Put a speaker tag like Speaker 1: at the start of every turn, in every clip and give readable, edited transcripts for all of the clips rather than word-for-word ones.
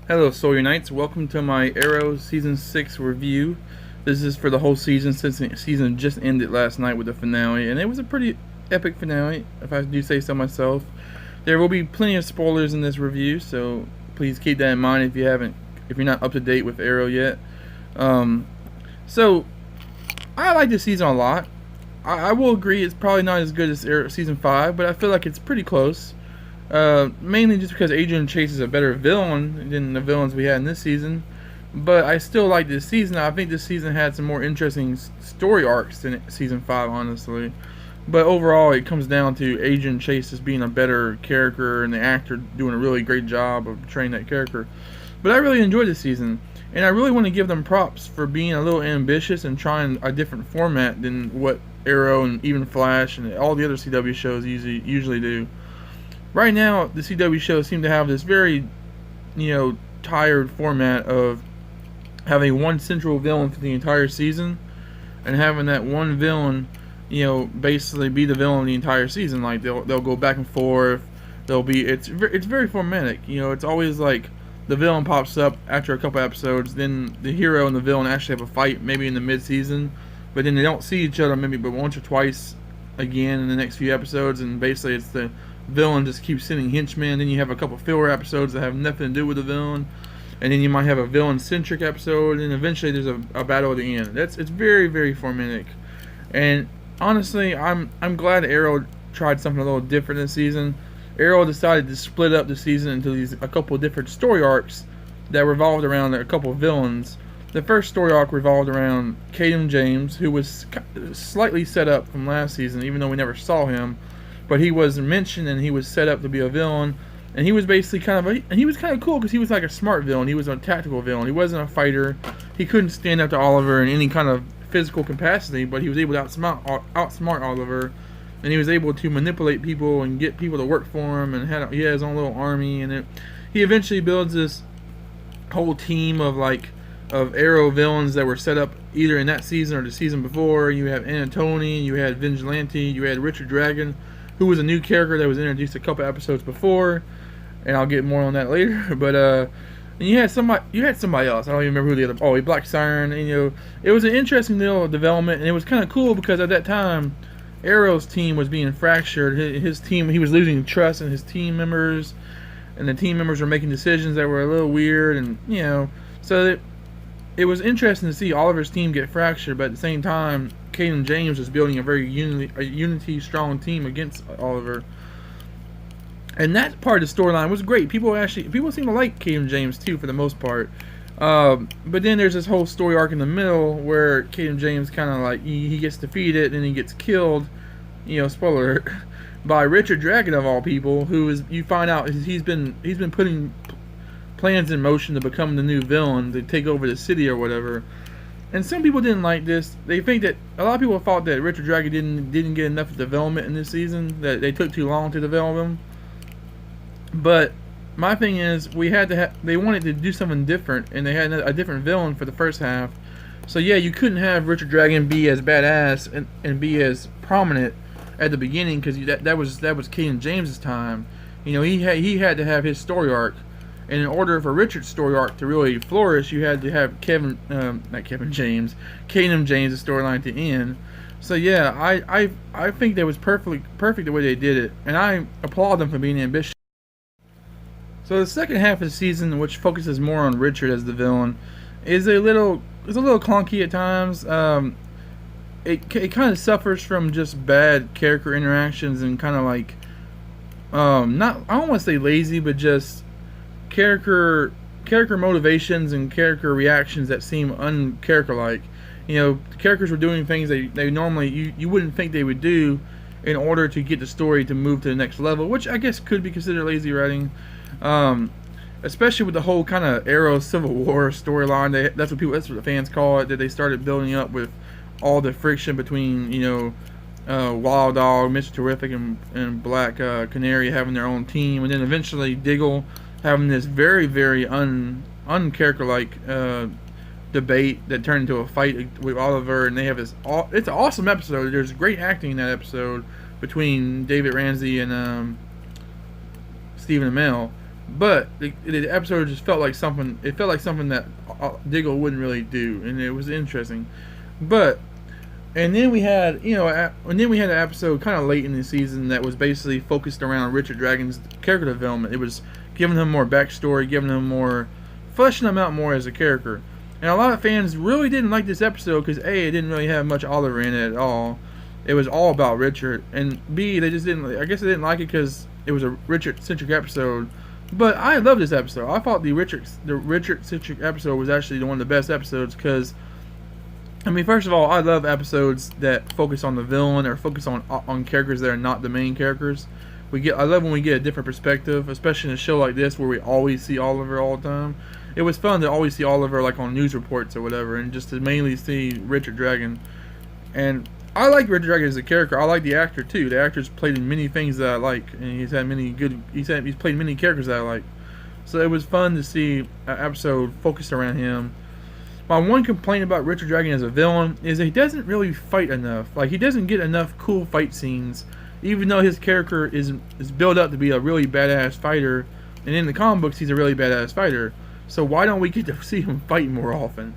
Speaker 1: Hello, Sawyer Knights. Welcome to my Arrow Season 6 review. This is for the whole season since the season just ended last night with the finale, and it was a pretty epic finale, if I do say so myself. There will be plenty of spoilers in this review, so please keep that in mind if you're not up to date with Arrow yet. Um, so, I like this season a lot. I will agree it's probably not as good as Season 5, but I feel like it's pretty close. Mainly just because Adrian Chase is a better villain than the villains we had in this season. But I still like this season. I think this season had some more interesting story arcs than Season 5, honestly. But overall, it comes down to Adrian Chase as being a better character and the actor doing a really great job of portraying that character. But I really enjoyed this season. And I really want to give them props for being a little ambitious and trying a different format than what Arrow and even Flash and all the other CW shows usually do. Right now, the CW shows seem to have this very, tired format of having one central villain for the entire season, and having that one villain, basically be the villain the entire season. Like they'll go back and forth. It's very formatic. It's always like the villain pops up after a couple episodes, then the hero and the villain actually have a fight maybe in the mid-season, but then they don't see each other maybe but once or twice again in the next few episodes, and basically it's the villain just keeps sending henchmen. Then you have a couple filler episodes that have nothing to do with the villain, and then you might have a villain-centric episode, and eventually there's a battle at the end. It's very, very formatic, and honestly, I'm glad Arrow tried something a little different this season. Arrow decided to split up the season into a couple of different story arcs that revolved around a couple of villains. The first story arc revolved around Caden James, who was slightly set up from last season, even though we never saw him. But he was mentioned and he was set up to be a villain, and he was basically he was kind of cool because he was like a smart villain. He was a tactical villain. He wasn't a fighter. He couldn't stand up to Oliver in any kind of physical capacity, but he was able to outsmart Oliver, and he was able to manipulate people and get people to work for him. And he had his own little army, and he eventually builds this whole team of Arrow villains that were set up either in that season or the season before. You have Anatoni, you had Vigilante, you had Richard Dragon, who was a new character that was introduced a couple episodes before, and I'll get more on that later. But and you had somebody else. I don't even remember who the other. Oh, Black Siren. And, it was an interesting little development, and it was kind of cool because at that time, Arrow's team was being fractured. His team, he was losing trust in his team members, and the team members were making decisions that were a little weird, and so it was interesting to see Oliver's team get fractured, but at the same time, Caden James was building a very unity strong team against Oliver. And that part of the storyline was great. People seem to like Caden James too for the most part. But then there's this whole story arc in the middle where Caden James kind of like he gets defeated and he gets killed. Spoiler alert, by Richard Dragon of all people, who is you find out he's been putting plans in motion to become the new villain to take over the city or whatever. And some people didn't like this. They think that a lot of people thought that Richard Dragon didn't get enough development in this season, that they took too long to develop him. But my thing is, they wanted to do something different, and they had a different villain for the first half. So yeah, you couldn't have Richard Dragon be as badass and be as prominent at the beginning, because that was Caden James's time. He had to have his story arc. And in order for Richard's story arc to really flourish, you had to have Caden James' storyline to end. So yeah, I think that was perfect the way they did it, and I applaud them for being ambitious. So the second half of the season, which focuses more on Richard as the villain, is a little clunky at times. It kind of suffers from just bad character interactions and kind of like not, I don't want to say lazy, but just character motivations and character reactions that seem uncharacter-like. The characters were doing things they normally you wouldn't think they would do in order to get the story to move to the next level, which I guess could be considered lazy writing. Especially with the whole kind of Arrow Civil War storyline. That's what the fans call it, that they started building up with all the friction between Wild Dog, Mr. Terrific, and Black Canary having their own team, and then eventually Diggle having this very, very uncharacter-like debate that turned into a fight with Oliver, and they have this. It's an awesome episode. There's great acting in that episode between David Ramsey and Stephen Amell. But the episode just felt like something. It felt like something that Diggle wouldn't really do, and it was interesting. But and then we had, and then we had an episode kind of late in the season that was basically focused around Richard Dragon's character development. It was giving him more backstory, giving him more, fleshing him out more as a character. And a lot of fans really didn't like this episode because A, it didn't really have much Oliver in it at all. It was all about Richard, and B, they just didn't. I guess they didn't like it because it was a Richard-centric episode. But I love this episode. I thought the Richard-centric episode was actually one of the best episodes because, I mean, first of all, I love episodes that focus on the villain or focus on characters that are not the main characters. I love when we get a different perspective, especially in a show like this where we always see Oliver all the time. It was fun to always see Oliver like on news reports or whatever, and just to mainly see Richard Dragon. And I like Richard Dragon as a character. I like the actor too. The actor's played in many things that I like, and he's played many characters that I like. So it was fun to see an episode focused around him. My one complaint about Richard Dragon as a villain is that he doesn't really fight enough. Like, he doesn't get enough cool fight scenes, even though his character is built up to be a really badass fighter, and in the comic books he's a really badass fighter. So why don't we get to see him fight more often?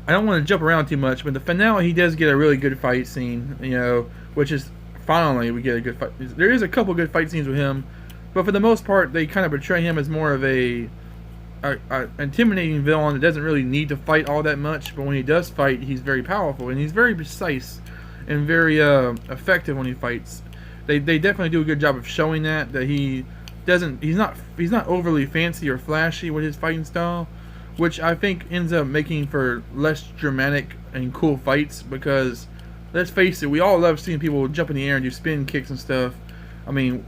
Speaker 1: I don't want to jump around too much, but the finale, he does get a really good fight scene, which is finally we get a good fight. There is a couple good fight scenes with him, but for the most part, they kind of portray him as more of a intimidating villain that doesn't really need to fight all that much. But when he does fight, he's very powerful and he's very precise and very effective when he fights. They definitely do a good job of showing that he's not overly fancy or flashy with his fighting style, which I think ends up making for less dramatic and cool fights because, let's face it, we all love seeing people jump in the air and do spin kicks and stuff. I mean,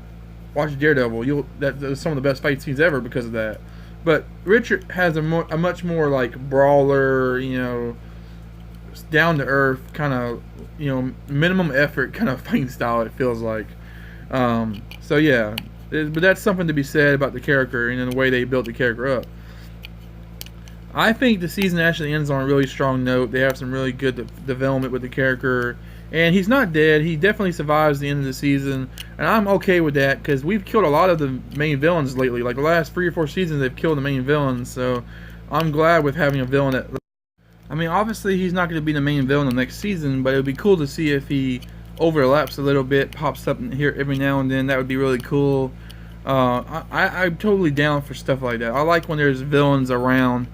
Speaker 1: watch Daredevil. That's some of the best fight scenes ever because of that. But Richard has a much more like brawler, down to earth kind of, minimum effort kind of fighting style. It feels like. So yeah, but that's something to be said about the character and the way they built the character up. I think the season actually ends on a really strong note. They have some really good development with the character. And he's not dead. He definitely survives the end of the season. And I'm okay with that because we've killed a lot of the main villains lately. Like the last 3 or 4 seasons, they've killed the main villains. So I'm glad with having a villain that... I mean, obviously he's not going to be the main villain the next season, but it would be cool to see if he overlaps a little bit, pops up in here every now and then. That would be really cool. I'm totally down for stuff like that. I like when there's villains around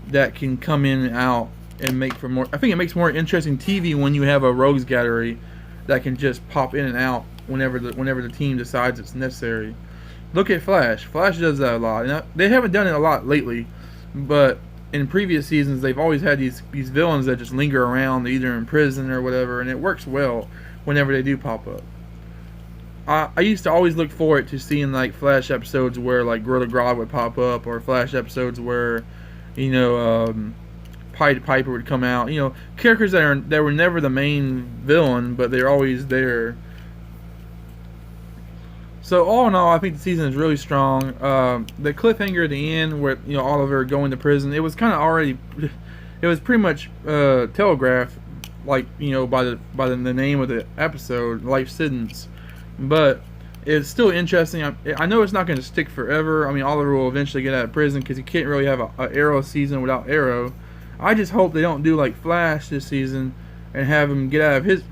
Speaker 1: that can come in and out and make for more. I think it makes more interesting TV when you have a rogues gallery that can just pop in and out whenever the team decides it's necessary. Look at Flash. Flash does that a lot. Now, they haven't done it a lot lately, but in previous seasons they've always had these villains that just linger around, either in prison or whatever, and it works well whenever they do pop up. I used to always look forward to seeing like Flash episodes where like Gorilla Grodd would pop up, or Flash episodes where Pied Piper would come out. Characters that were never the main villain, but they're always there. So all in all, I think the season is really strong. The cliffhanger at the end, where Oliver going to prison, it was kind of already, it was pretty much telegraphed, like by the name of the episode, Life Sentence. But it's still interesting. I know it's not going to stick forever. I mean, Oliver will eventually get out of prison because he can't really have a Arrow season without Arrow. I just hope they don't do like Flash this season and have him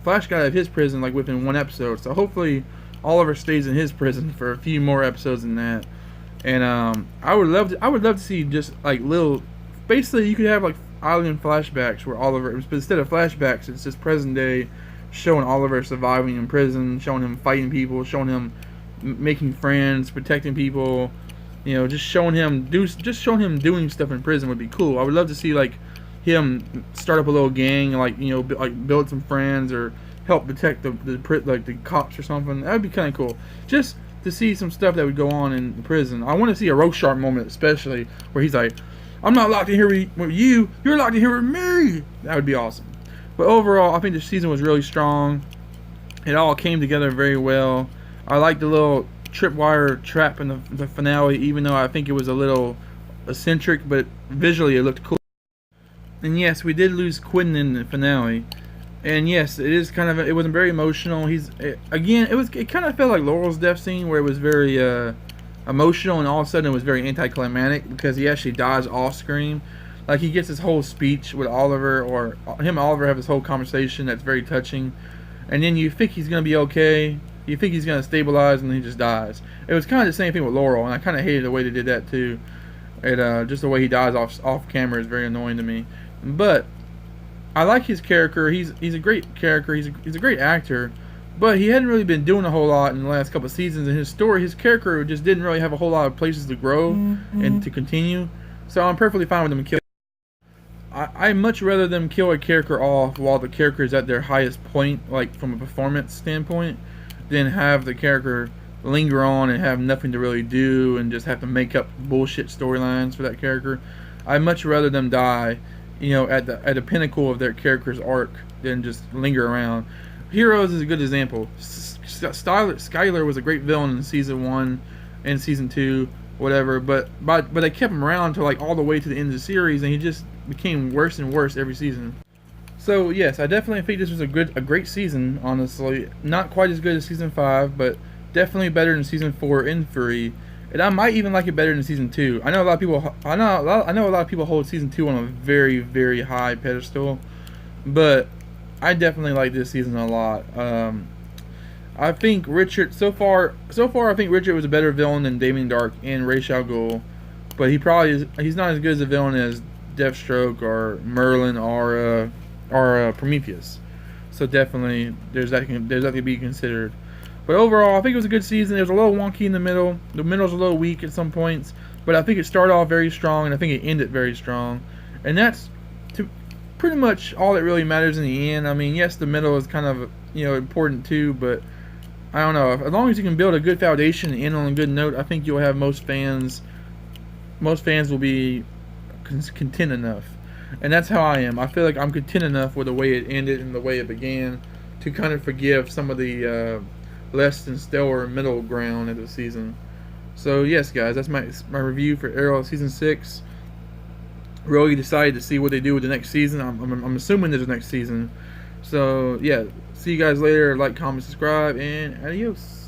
Speaker 1: Flash got out of his prison like within 1 episode. So hopefully Oliver stays in his prison for a few more episodes than that. And I would love to see just like little, basically you could have like island flashbacks where Oliver, but instead of flashbacks, it's just present day, showing Oliver surviving in prison, showing him fighting people, showing him making friends, protecting people. Just showing him doing stuff in prison would be cool. I would love to see like him start up a little gang, like build some friends or help protect the cops or something. That would be kind of cool. Just to see some stuff that would go on in prison. I want to see a Rorschach moment, especially where he's like, "I'm not locked in here with you. You're locked in here with me." That would be awesome. But overall, I think the season was really strong. It all came together very well. I like the little tripwire trap in the finale, even though I think it was a little eccentric, but visually it looked cool. And yes, we did lose Quentin in the finale. And yes, it wasn't very emotional. It kind of felt like Laurel's death scene, where it was very emotional, and all of a sudden it was very anticlimactic because he actually dies off screen. Like, he gets his whole speech with Oliver, or him and Oliver have this whole conversation that's very touching, and then you think he's gonna be okay. You think he's gonna stabilize, and then he just dies. It was kind of the same thing with Laurel, and I kind of hated the way they did that too. Just the way he dies off camera is very annoying to me. But I like his character. He's a great character. He's a great actor. But he hadn't really been doing a whole lot in the last couple of seasons. And his character just didn't really have a whole lot of places to grow and to continue. So I'm perfectly fine with him killing. I much rather them kill a character off while the character is at their highest point, like from a performance standpoint, than have the character linger on and have nothing to really do and just have to make up bullshit storylines for that character. I'd much rather them die, at the pinnacle of their character's arc than just linger around. Heroes is a good example. Skyler was a great villain in season 1 and season 2, whatever, but they kept him around to like all the way to the end of the series, and he just became worse and worse every season. So yes, I definitely think this was a great season. Honestly, not quite as good as season 5, but definitely better than season 4 and 3. And I might even like it better than season 2. I know a lot of people. I know a lot of people hold season 2 on a very, very high pedestal, but I definitely like this season a lot. I think Richard so far. I think Richard was a better villain than Damien Darhk and Ra's al Ghul, but he's not as good as a villain as Deathstroke or Merlin or Prometheus. So definitely there's that to be considered. But overall, I think it was a good season. It was a little wonky in the middle. The middle's a little weak at some points, but I think it started off very strong, and I think it ended very strong. And that's pretty much all that really matters in the end. I mean, yes, the middle is kind of important too, but I don't know. As long as you can build a good foundation and end on a good note, I think you'll have most fans will be content enough. And that's how I am. I feel like I'm content enough with the way it ended and the way it began to kind of forgive some of the less than stellar middle ground of the season. So yes, guys, that's my review for Arrow season 6. Really decided to see what they do with the next season. I'm assuming there's a next season. So yeah, see you guys later. Like, comment, subscribe, and adios.